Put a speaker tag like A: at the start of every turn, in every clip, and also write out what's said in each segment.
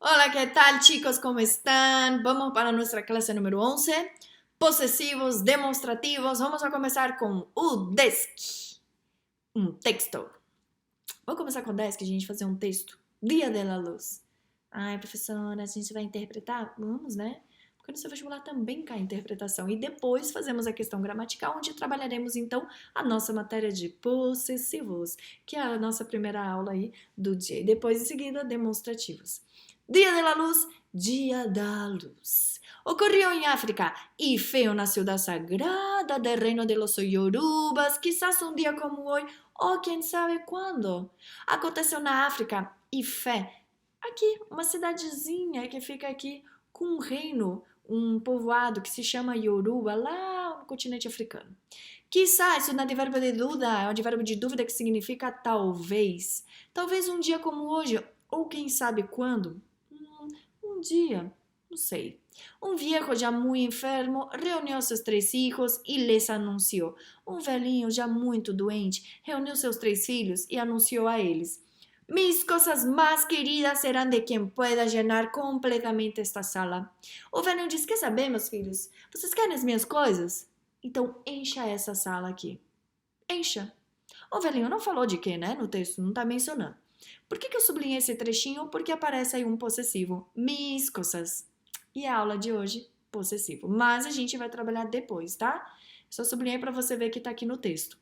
A: Hola, ¿qué tal chicos? ¿Cómo están? Vamos para nuestra clase número 11. Posesivos demonstrativos. Vamos a começar com o desk. Um texto. Vamos começar com o desk, a gente fazer um texto. Dia de la luz. Ai, professora, a gente vai interpretar? Vamos, né? Porque no seu vestibular também cai interpretação. E depois fazemos a questão gramatical, onde trabalharemos então a nossa matéria de possessivos, que é a nossa primeira aula aí do dia. E depois, em seguida, demonstrativos. Dia de la Luz, Dia da Luz. Ocorreu em África e Feo nasceu da sagrada del reino de los Yorubas, quizás um dia como hoje, ou quem sabe quando. Aconteceu na África e Fé, aqui, uma cidadezinha que fica aqui com um reino, um povoado que se chama Yoruba, lá no continente africano. Quizás, isso não é advérbio de dúvida, é um advérbio de dúvida que significa talvez. Talvez um dia como hoje, ou quem sabe quando. Um dia, não sei. Um viejo já muito enfermo reuniu seus três filhos e lhes anunciou. Um velhinho já muito doente reuniu seus três filhos e anunciou a eles: Mis cosas más queridas serão de quem pueda llenar completamente esta sala. O velhinho disse: Quer saber, meus filhos? Vocês querem as minhas coisas? Então encha essa sala aqui. Encha. O velhinho não falou de quê, né? No texto não está mencionando. Por que eu sublinhei esse trechinho? Porque aparece aí um possessivo. Mis coisas. E a aula de hoje, possessivo. Mas a gente vai trabalhar depois, tá? Só sublinhei para você ver que tá aqui no texto.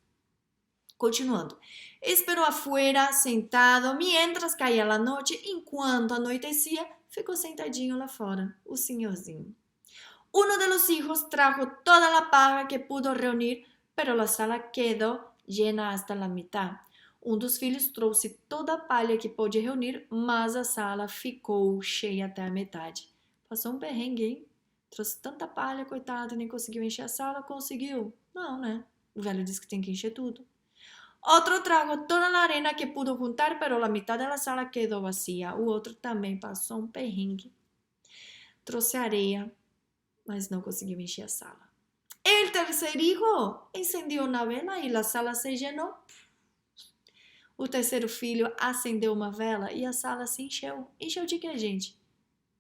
A: Continuando. Esperou afuera, sentado, mientras caía a noite, enquanto anoitecia, ficou sentadinho lá fora, o senhorzinho. Uno de los hijos trajo toda la paja que pudo reunir, pero la sala quedó llena hasta la mitad. Um dos filhos trouxe toda a palha que pôde reunir, mas a sala ficou cheia até a metade. Passou um perrengue, hein? Trouxe tanta palha, coitado, nem conseguiu encher a sala. Conseguiu? Não, né? O velho disse que tem que encher tudo. Outro trago toda a arena que pudo juntar, pero la mitad de la sala quedó vacía. O outro também passou um perrengue. Trouxe areia, mas não conseguiu encher a sala. El tercer hijo encendió una vela y la sala se llenó. O terceiro filho acendeu uma vela e a sala se encheu. Encheu de quê, gente?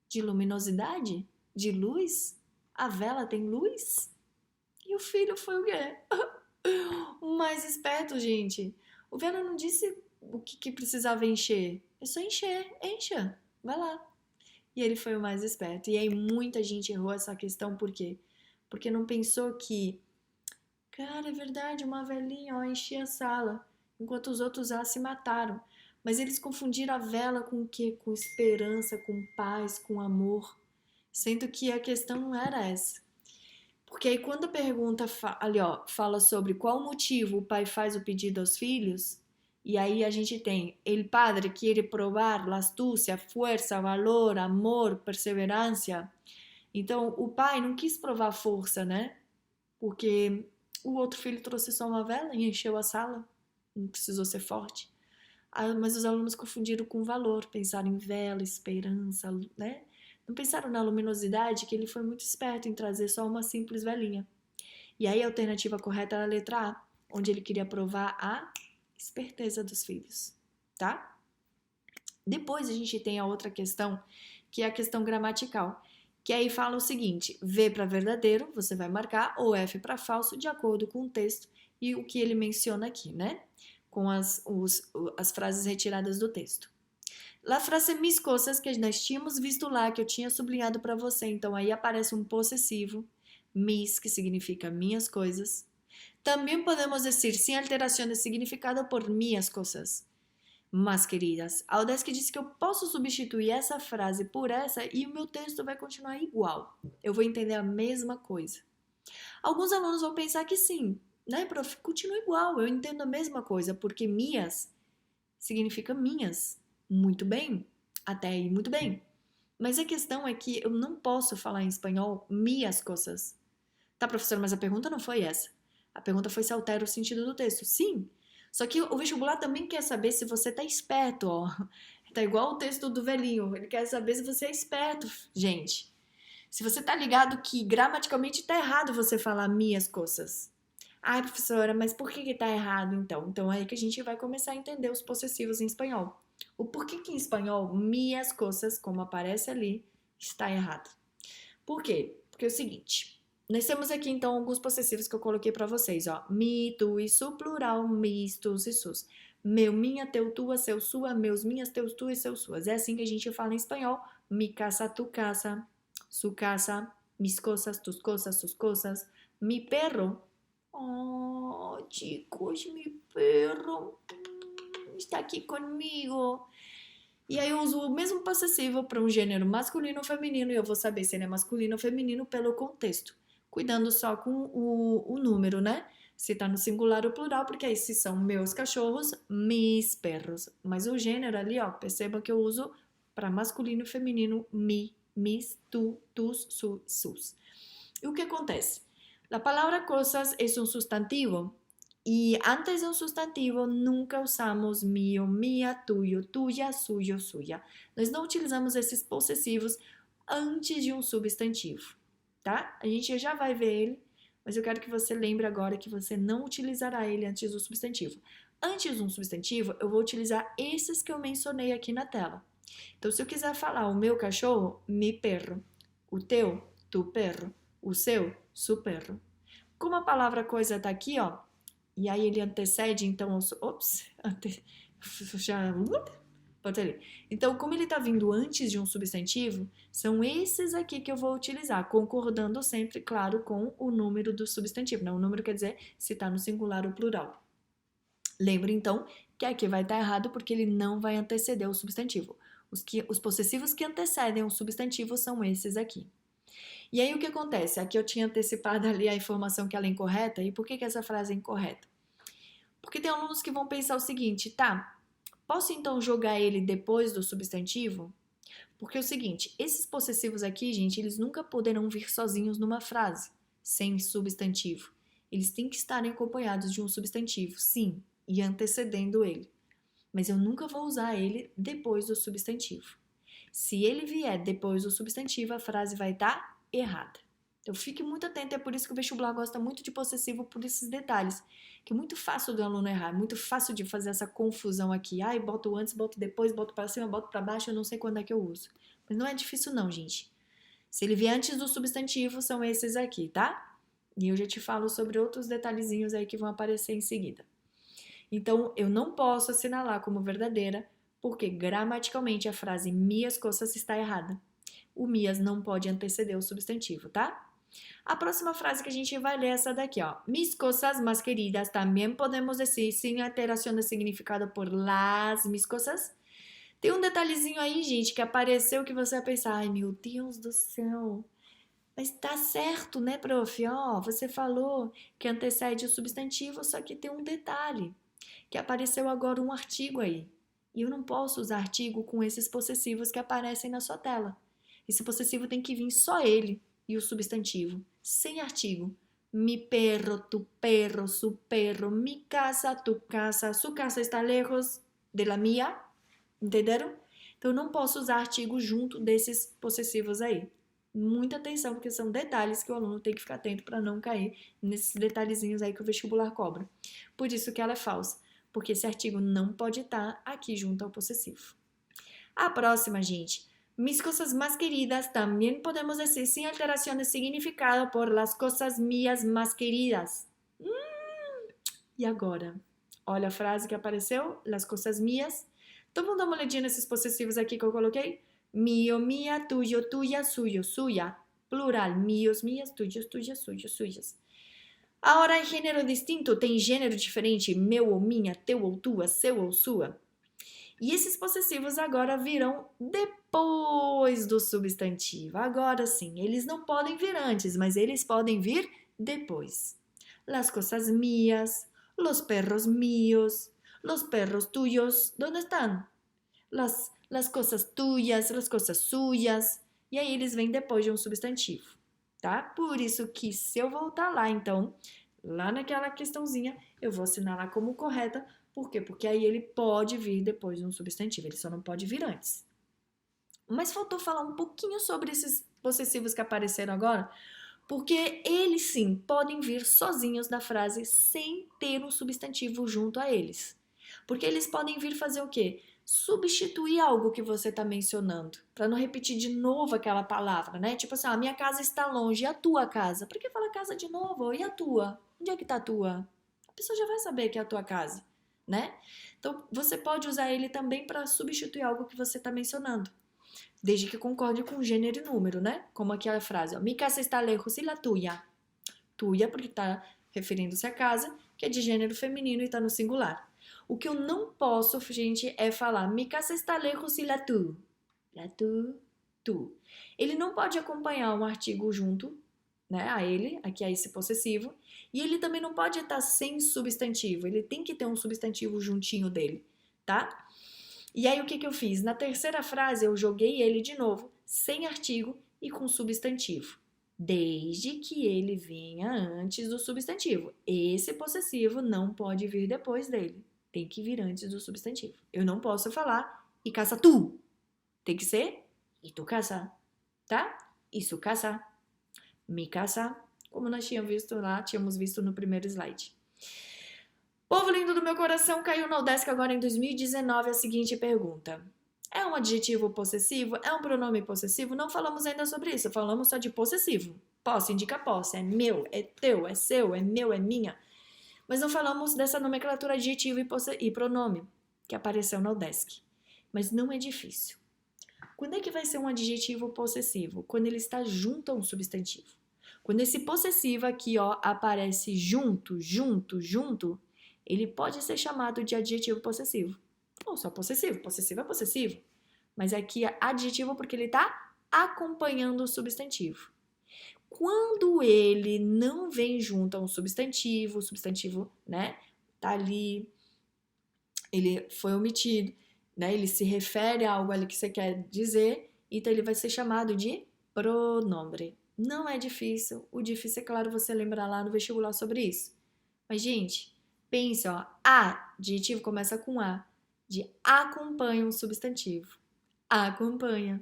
A: De luminosidade? De luz? A vela tem luz? E o filho foi o quê? O mais esperto, gente. O velho não disse o que precisava encher. É só encher. Encha. Vai lá. E ele foi o mais esperto. E aí muita gente errou essa questão, por quê? Porque não pensou que, cara, é verdade, uma velhinha, ó, enchia a sala, enquanto os outros lá se mataram. Mas eles confundiram a vela com o quê? Com esperança, com paz, com amor. Sendo que a questão não era essa. Porque aí quando a pergunta ali, ó, fala sobre qual motivo o pai faz o pedido aos filhos, e aí a gente tem el padre quiere provar la astucia, força, valor, amor, perseverança. Então o pai não quis provar força, né? Porque o outro filho trouxe só uma vela e encheu a sala, não precisou ser forte. Mas os alunos confundiram com valor, pensaram em vela, esperança, né? Não pensaram na luminosidade, que ele foi muito esperto em trazer só uma simples velinha. E aí a alternativa correta era a letra A, onde ele queria provar a esperteza dos filhos, tá? Depois a gente tem a outra questão, que é a questão gramatical, que aí fala o seguinte: V para verdadeiro, você vai marcar, ou F para falso, de acordo com o texto e o que ele menciona aqui, né? Com as frases retiradas do texto. La frase mis cosas, que nós tínhamos visto lá, que eu tinha sublinhado para você. Então, aí aparece um possessivo, mis, que significa minhas coisas. Também podemos dizer sem alteração de significado por minhas coisas. Mas, queridas, a Udesc disse que eu posso substituir essa frase por essa e o meu texto vai continuar igual. Eu vou entender a mesma coisa. Alguns alunos vão pensar que sim, né, prof? Continua igual, eu entendo a mesma coisa, porque minhas significa minhas. Muito bem, até aí muito bem. Mas a questão é que eu não posso falar em espanhol minhas coisas. Tá, professor, mas a pergunta não foi essa. A pergunta foi se altera o sentido do texto. Sim, só que o vestibular também quer saber se você tá esperto, ó. Tá igual o texto do velhinho. Ele quer saber se você é esperto, gente. Se você tá ligado que gramaticalmente tá errado você falar minhas coisas. Ai, professora, mas por que tá errado então? Então é aí que a gente vai começar a entender os possessivos em espanhol. O porquê que em espanhol, minhas coisas, como aparece ali, está errado. Por quê? Porque é o seguinte, nós temos aqui então alguns possessivos que eu coloquei para vocês, ó. Mi, tu e su, plural, mis, tus e sus. Meu, minha, teu, tua, seu, sua, meus, minhas, teus, tuas e seus, suas. É assim que a gente fala em espanhol. Mi casa, tu casa, su casa, mis cosas, tus cosas. Mi perro. Oh, chicos, mi perro está aqui comigo. E aí eu uso o mesmo possessivo para um gênero masculino ou feminino e eu vou saber se ele é masculino ou feminino pelo contexto, cuidando só com o número, né? Se tá no singular ou plural, porque aí se são meus cachorros, mis perros. Mas o gênero ali, ó, perceba que eu uso para masculino e feminino mi, mis, tu, tus, su, sus. E o que acontece? A palavra cosas é um substantivo. E antes de um substantivo, nunca usamos mio, mia, tuyo, tuya, suyo, suya. Nós não utilizamos esses possessivos antes de um substantivo, tá? A gente já vai ver ele, mas eu quero que você lembre agora que você não utilizará ele antes do substantivo. Antes de um substantivo, eu vou utilizar esses que eu mencionei aqui na tela. Então, se eu quiser falar o meu cachorro, mi perro, o teu, tu perro, o seu, su perro. Como a palavra coisa tá aqui, ó, e aí ele antecede, então, já, bota ali. Então, como ele está vindo antes de um substantivo, são esses aqui que eu vou utilizar, concordando sempre, claro, com o número do substantivo. Não, o número quer dizer se está no singular ou plural. Lembre, então, que aqui vai estar errado porque ele não vai anteceder o substantivo. Os possessivos que antecedem o substantivo são esses aqui. E aí o que acontece? Aqui eu tinha antecipado ali a informação que ela é incorreta. E por que essa frase é incorreta? Porque tem alunos que vão pensar o seguinte, tá, posso então jogar ele depois do substantivo? Porque é o seguinte, esses possessivos aqui, gente, eles nunca poderão vir sozinhos numa frase, sem substantivo. Eles têm que estar acompanhados de um substantivo, sim, e antecedendo ele. Mas eu nunca vou usar ele depois do substantivo. Se ele vier depois do substantivo, a frase vai estar errada. Então fique muito atento, é por isso que o vestibular gosta muito de possessivo por esses detalhes, que é muito fácil do aluno errar, é muito fácil de fazer essa confusão aqui. Ai, boto antes, boto depois, boto para cima, boto para baixo, eu não sei quando é que eu uso. Mas não é difícil não, gente. Se ele vier antes do substantivo, são esses aqui, tá? E eu já te falo sobre outros detalhezinhos aí que vão aparecer em seguida. Então, eu não posso assinalar como verdadeira, porque gramaticalmente a frase minhas coisas está errada. O minhas não pode anteceder o substantivo, tá? A próxima frase que a gente vai ler é essa daqui, ó. Mis cosas más queridas também podemos dizer sem alteração de significado por las mis cosas. Tem um detalhezinho aí, gente, que apareceu que você vai pensar, ai meu Deus do céu. Mas tá certo, né, prof? Ó, você falou que antecede o substantivo, só que tem um detalhe, que apareceu agora um artigo aí. E eu não posso usar artigo com esses possessivos que aparecem na sua tela. Esse possessivo tem que vir só ele e o substantivo, sem artigo. Mi perro, tu perro, su perro, mi casa, tu casa, su casa está lejos de la mía. Entenderam? Então eu não posso usar artigo junto desses possessivos aí. Muita atenção, porque são detalhes que o aluno tem que ficar atento para não cair nesses detalhezinhos aí que o vestibular cobra. Por isso que ela é falsa, porque esse artigo não pode estar aqui junto ao possessivo. A próxima, gente. Mis cosas más queridas también podemos decir sin alteración de significado por las cosas mías más queridas. E agora? Olha a frase que apareceu, las cosas mías. Então vamos dar uma olhadinha nesses possessivos aqui que eu coloquei. Mio, mia, tuyo, tuya, suyo, suya. Plural, mios, mias, tuyos, tuyas, suyos, suyas. Agora, em gênero distinto, tem gênero diferente, meu ou minha, teu ou tua, seu ou sua. E esses possessivos agora virão depois do substantivo. Agora sim, eles não podem vir antes, mas eles podem vir depois. Las cosas mías, los perros míos, los perros tuyos, ¿dónde están? Las cosas tuyas, las cosas suyas. E aí eles vêm depois de um substantivo, tá? Por isso que se eu voltar lá, então, lá naquela questãozinha, eu vou assinalar como correta. Por quê? Porque aí ele pode vir depois de um substantivo, ele só não pode vir antes. Mas faltou falar um pouquinho sobre esses possessivos que apareceram agora, porque eles sim podem vir sozinhos da frase sem ter um substantivo junto a eles. Porque eles podem vir fazer o quê? substituir algo que você está mencionando, para não repetir de novo aquela palavra, né? Tipo assim, a minha casa está longe, e a tua casa? Por que fala casa de novo? E a tua? Onde é que está a tua? A pessoa já vai saber que é a tua casa, né? Então, você pode usar ele também para substituir algo que você está mencionando, desde que concorde com gênero e número, né? Como aqui a frase, ó, mi casa está lejos e la tuya. Tuya, porque está referindo-se à casa, que é de gênero feminino e está no singular. O que eu não posso, gente, é falar mi casa está lejos y la tu. La tu. Ele não pode acompanhar um artigo junto, né, a ele, aqui é esse possessivo, e ele também não pode estar sem substantivo, ele tem que ter um substantivo juntinho dele, tá? E aí o que eu fiz? Na terceira frase eu joguei ele de novo, sem artigo e com substantivo, desde que ele venha antes do substantivo. Esse possessivo não pode vir depois dele, tem que vir antes do substantivo. Eu não posso falar e casa tu, tem que ser e tu casa, tá? Isso casa, mi casa, como nós tínhamos visto no primeiro slide. Povo lindo do meu coração, caiu no Udesc agora em 2019 a seguinte pergunta. É um adjetivo possessivo? É um pronome possessivo? Não falamos ainda sobre isso, falamos só de possessivo. Posse indica posse, é meu, é teu, é seu, é meu, é minha. Mas não falamos dessa nomenclatura adjetivo e pronome que apareceu no Udesc. Mas não é difícil. Quando é que vai ser um adjetivo possessivo? Quando ele está junto a um substantivo. Quando esse possessivo aqui, ó, aparece junto, ele pode ser chamado de adjetivo possessivo. Ou só possessivo. Possessivo é possessivo. Mas aqui é adjetivo porque ele está acompanhando o substantivo. Quando ele não vem junto a um substantivo, o substantivo, né, tá ali, ele foi omitido, né, ele se refere a algo ali que você quer dizer, então ele vai ser chamado de pronome. Não é difícil. O difícil é, claro, você lembrar lá no vestibular sobre isso. Mas, gente, pense, ó, adjetivo começa com A, de acompanha um substantivo. Acompanha,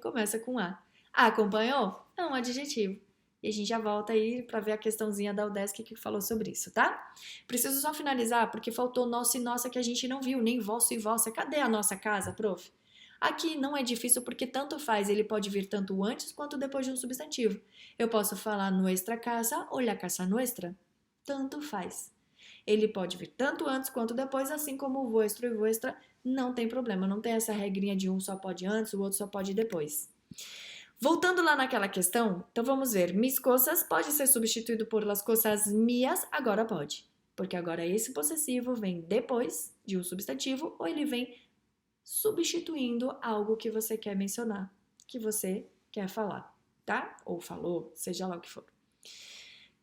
A: começa com A. Acompanhou? É um adjetivo. E a gente já volta aí para ver a questãozinha da Udesc que falou sobre isso, tá? Preciso só finalizar, porque faltou nosso e nossa que a gente não viu, nem vosso e vossa. Cadê a nossa casa, prof? Aqui não é difícil porque tanto faz, ele pode vir tanto antes quanto depois de um substantivo. Eu posso falar nuestra casa ou la casa nuestra. Tanto faz. Ele pode vir tanto antes quanto depois, assim como o vuestro e vuestra, não tem problema. Não tem essa regrinha de um só pode antes, o outro só pode depois. Voltando lá naquela questão, então vamos ver. Mis cosas pode ser substituído por las cosas mías? Agora pode. Porque agora esse possessivo vem depois de um substantivo ou ele vem substituindo algo que você quer mencionar, que você quer falar, tá? Ou falou, seja lá o que for.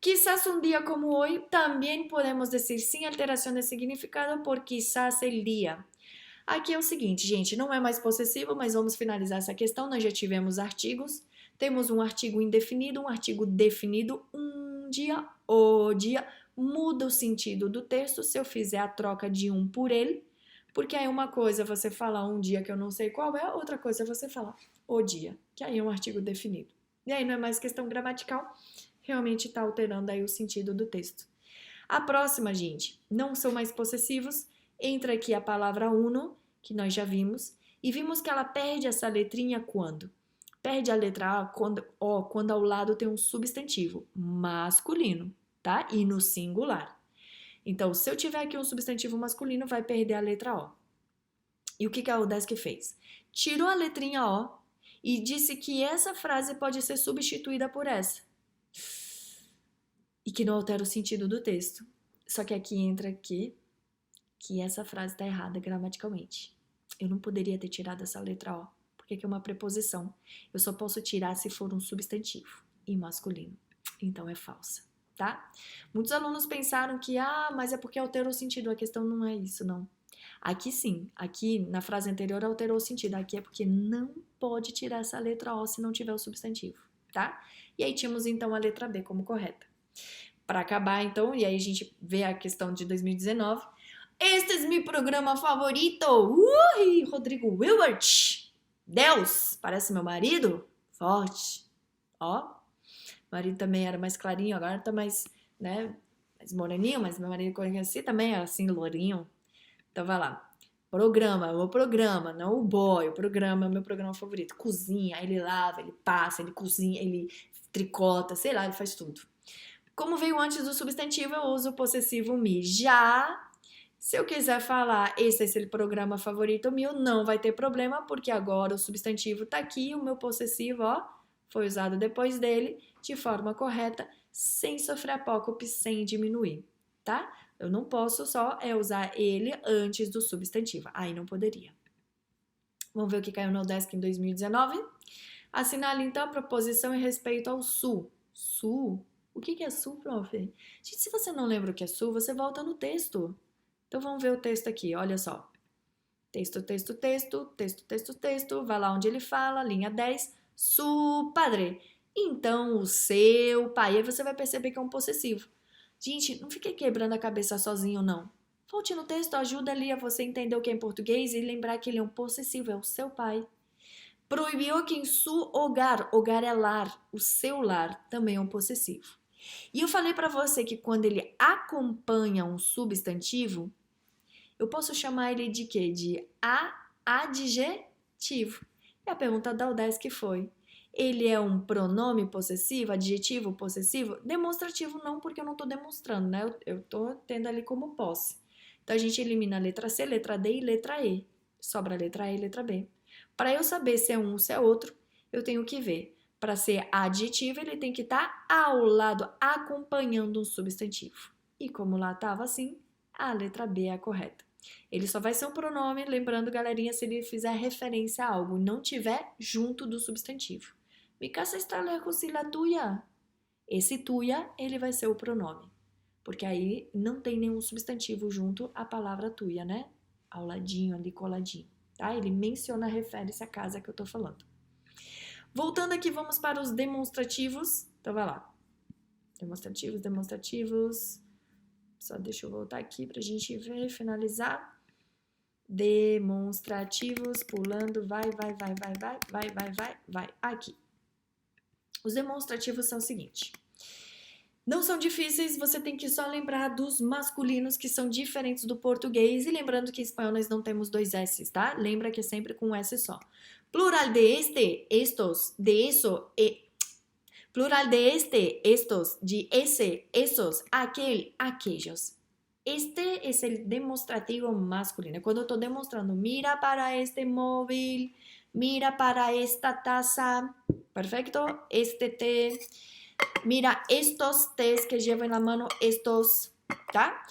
A: Quizás un día como hoy también podemos decir sin alteración de significado por quizás el día. Aqui é o seguinte, gente, não é mais possessivo, mas vamos finalizar essa questão. Nós já tivemos artigos, temos um artigo indefinido, um artigo definido, um dia, o dia, muda o sentido do texto se eu fizer a troca de um por ele, porque aí uma coisa é você falar um dia que eu não sei qual é, outra coisa é você falar o dia, que aí é um artigo definido. E aí não é mais questão gramatical, realmente está alterando aí o sentido do texto. A próxima, gente, não são mais possessivos, entra aqui a palavra uno, que nós já vimos, e vimos que ela perde essa letrinha quando? Perde a letra A quando ao lado tem um substantivo masculino, tá? E no singular. Então, se eu tiver aqui um substantivo masculino, vai perder a letra O. E o que a Udesc fez? Tirou a letrinha O e disse que essa frase pode ser substituída por essa. E que não altera o sentido do texto. Só que aqui entra que essa frase está errada gramaticalmente. Eu não poderia ter tirado essa letra O, porque aqui é uma preposição. Eu só posso tirar se for um substantivo e masculino. Então é falsa, tá? Muitos alunos pensaram que, mas é porque alterou o sentido. A questão não é isso, não. Aqui sim, aqui na frase anterior alterou o sentido. Aqui é porque não pode tirar essa letra O se não tiver o substantivo, tá? E aí tínhamos então a letra B como correta. Para acabar, então, e aí a gente vê a questão de 2019. Este é meu programa favorito. Rodrigo Wilbert. Deus, parece meu marido. Forte. Ó, o marido também era mais clarinho, agora tá mais, né, mais moreninho, mas meu marido conheci também é assim, lourinho. Então vai lá. Programa, o programa, não o boy. O programa é o meu programa favorito. Cozinha, ele lava, ele passa, ele cozinha, ele tricota, sei lá, ele faz tudo. Como veio antes do substantivo, eu uso o possessivo me. Já, se eu quiser falar esse é esse programa favorito meu, não vai ter problema, porque agora o substantivo tá aqui e o meu possessivo, ó, foi usado depois dele de forma correta, sem sofrer apócope, sem diminuir, tá? Eu não posso só usar ele antes do substantivo. Aí não poderia. Vamos ver o que caiu no UDESC em 2019? Assinale, então, a proposição em respeito ao sul. Sul? O que é sul, prof? Gente, se você não lembra o que é sul, você volta no texto. Então, vamos ver o texto aqui, olha só. Texto, texto, texto, texto, texto, texto. Vai lá onde ele fala, linha 10. Su padre. Então, o seu pai. Aí você vai perceber que é um possessivo. Gente, não fique quebrando a cabeça sozinho, não. Volte no texto, ajuda ali a você entender o que é em português e lembrar que ele é um possessivo, é o seu pai. Proibiu que em su hogar, hogar é lar, o seu lar também é um possessivo. E eu falei para você que quando ele acompanha um substantivo, eu posso chamar ele de quê? De adjetivo. E a pergunta da UDESC foi: ele é um pronome possessivo, adjetivo possessivo? Demonstrativo não, porque eu não estou demonstrando, né? Eu estou tendo ali como posse. Então a gente elimina a letra C, letra D e letra E. Sobra a letra E e letra B. Para eu saber se é um ou se é outro, eu tenho que ver. Para ser adjetivo, ele tem que estar ao lado, acompanhando um substantivo. E como lá estava assim, a letra B é a correta. Ele só vai ser um pronome, lembrando, galerinha, se ele fizer referência a algo e não tiver junto do substantivo. Mi casa está lejos de la tuya. Esse tuya, ele vai ser o pronome. Porque aí não tem nenhum substantivo junto à palavra tuya, né? Ao ladinho, ali coladinho. Tá? Ele menciona, refere-se à casa que eu tô falando. Voltando aqui, vamos para os demonstrativos. Então, vai lá. Demonstrativos, demonstrativos. Só deixa eu voltar aqui pra gente ver, finalizar. Demonstrativos, pulando, vai. Aqui. Os demonstrativos são o seguinte. Não são difíceis, você tem que só lembrar dos masculinos que são diferentes do português. E lembrando que em espanhol nós não temos dois S, tá? Lembra que é sempre com um S só. Plural de este, estos, de eso, plural de este, estos, de ese, esos, aquel, aquellos. Este es el demostrativo masculino. Quando eu estou demonstrando, mira para este móvel, mira para esta taza, perfecto, este té, mira estos tés que llevo na mano, estos, tá?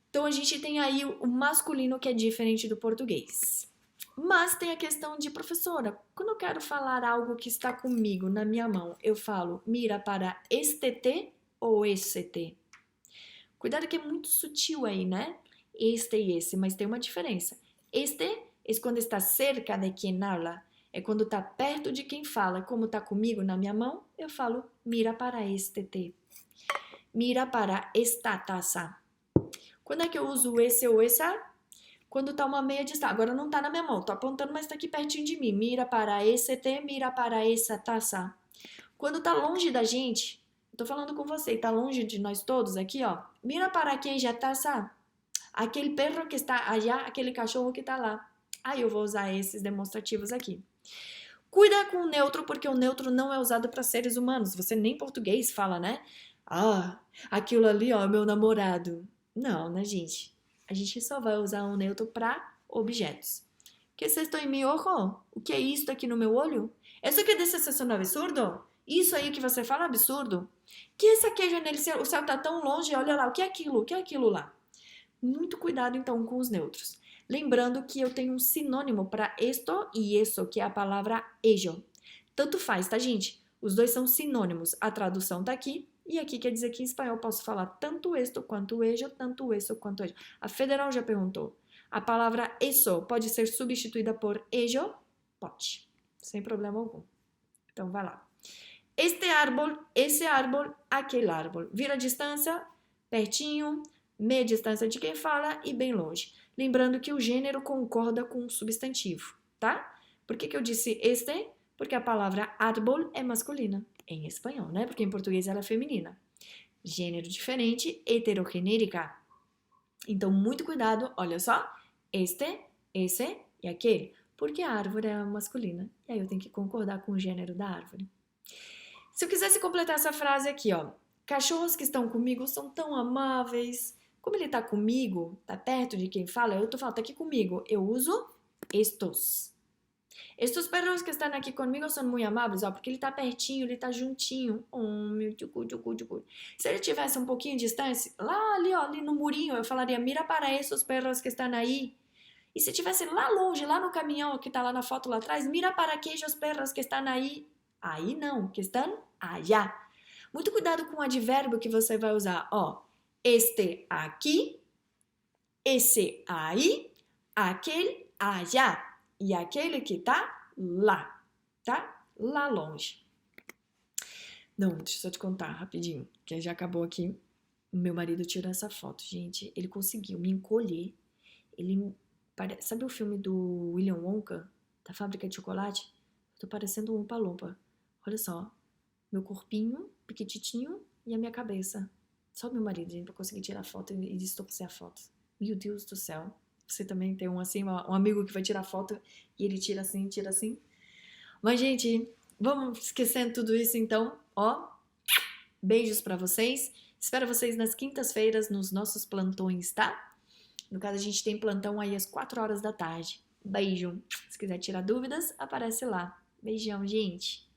A: Então a gente tem aí o masculino que é diferente do português. Mas tem a questão de professora. Quando eu quero falar algo que está comigo na minha mão, eu falo mira para este té ou esse té? Cuidado que é muito sutil aí, né? Este e esse, mas tem uma diferença. Este é quando está cerca de quem habla, é quando está perto de quem fala. Como está comigo na minha mão, eu falo mira para este té. Mira para esta taça. Quando é que eu uso esse ou essa? Quando está uma meia distância. Agora não está na minha mão, estou apontando, mas está aqui pertinho de mim. Mira para esse té, mira para essa taça. Quando está longe da gente, estou falando com você, está longe de nós todos aqui, ó. Mira para aquella taça. Aquele perro que está allá, aquele cachorro que está lá. Aí eu vou usar esses demonstrativos aqui. Cuida com o neutro, porque o neutro não é usado para seres humanos. Você nem português fala, né? Ah, aquilo ali, ó, é meu namorado. Não, né, gente? A gente só vai usar um neutro para objetos. Que vocês estão em mi ojo? O que é isso aqui no meu olho? Isso que diz sensação absurdo? Isso aí que você fala absurdo? Que essa queijo nele, o céu tá tão longe, olha lá, o que é aquilo? O que é aquilo lá? Muito cuidado então com os neutros. Lembrando que eu tenho um sinônimo para esto e isso, que é a palavra ello. Tanto faz, tá, gente? Os dois são sinônimos. A tradução tá aqui. E aqui quer dizer que em espanhol eu posso falar tanto esto quanto ello, tanto isso quanto ello. A Federal já perguntou. A palavra eso pode ser substituída por ello? Pode. Sem problema algum. Então, vai lá. Este árbol, esse árbol, aquele árbol. Vira a distância, pertinho, meia distância de quem fala e bem longe. Lembrando que o gênero concorda com o substantivo, tá? Por que eu disse este? Porque a palavra árbol é masculina em espanhol, né? Porque em português ela é feminina. Gênero diferente, heterogenérica. Então, muito cuidado, olha só. Este esse e aquele, porque a árvore é masculina. E aí eu tenho que concordar com o gênero da árvore. Se eu quisesse completar essa frase aqui, ó. Cachorros que estão comigo são tão amáveis. Como ele tá comigo, tá perto de quem fala, eu tô falando, tá aqui comigo. Eu uso estos. Estes perros que estão aqui comigo são muito amáveis, ó, porque ele tá pertinho, ele tá juntinho. Oh, meu tchucu, tchucu, tchucu. Se ele tivesse um pouquinho de distância, lá ali, ó, ali no murinho, eu falaria, mira para esses perros que estão aí. E se tivesse lá longe, lá no caminhão que tá lá na foto lá atrás, mira para aqueles perros que estão aí. Aí não, que estão allá. Muito cuidado com o advérbio que você vai usar, ó. Este aqui, esse aí, aquele allá. E aquele que tá lá, tá? Lá longe. Não, deixa eu só te contar rapidinho, que já acabou aqui. Meu marido tirou essa foto, gente. Ele conseguiu me encolher. Ele sabe o filme do William Wonka, da fábrica de chocolate? Eu tô parecendo um Umpa-Lumpa. Olha só, meu corpinho pequititinho e a minha cabeça. Só meu marido, gente, pra conseguir tirar foto e distorcer a foto. Meu Deus do céu. Você também tem um assim, um amigo que vai tirar foto e ele tira assim, tira assim. Mas, gente, vamos esquecendo tudo isso então, ó. Beijos pra vocês. Espero vocês nas quintas-feiras nos nossos plantões, tá? No caso, a gente tem plantão aí às 4 horas da tarde. Beijo. Se quiser tirar dúvidas, aparece lá. Beijão, gente.